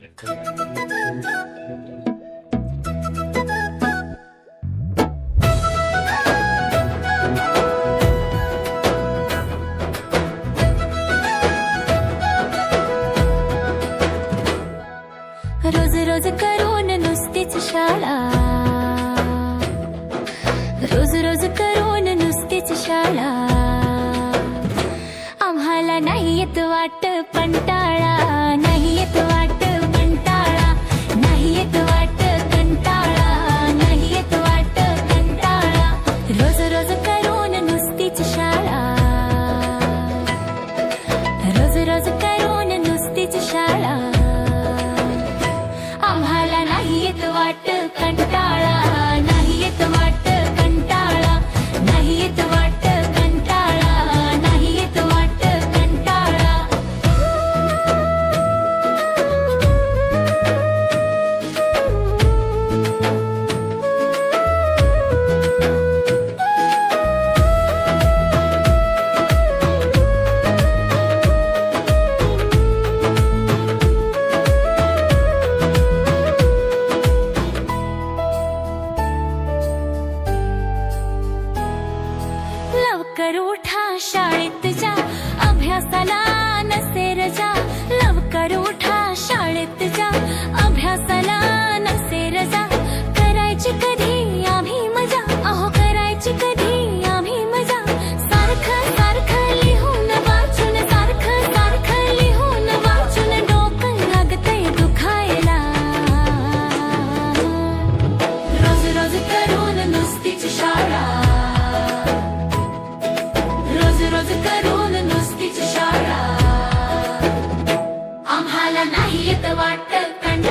रोज रोज करून नुसतीच शाळा, रोज रोज करून नुसतीच शाळा, आम्हाला नाही येत वाट कंटाळा, नाही येत वाट कंटाळा, नाही येत वाट कंटाळा, नाही येत वाट कंटाळा, रोज रोज करून नुसतीच शाळा, रोज रोज करून नुसतीच शाळा, आम्हाला नाही येत वाट कंटाळा, नाही येत वाट कंटाळा, नाही येत वाट कंटाळा, नाही येत वाट कंटाळा. लवकर उठा शाळेत जा, अभ्यासाला नसे रजा, लवकर उठा शाळेत जा, अभ्यासाला नसे रजा, करायची कधी आम्ही मजा, अहो करायची कधी आम्ही मजा, सारखं सारखं लिहून वाचून, सारखं सारखं लिहून वाचून, डोकं लागतंय दुखायला, रोज रोज करून नुसतीच शाळा, रोज रोज करून नुसतीच शाळा, आम्हाला नाही येत वाट कंटाळा.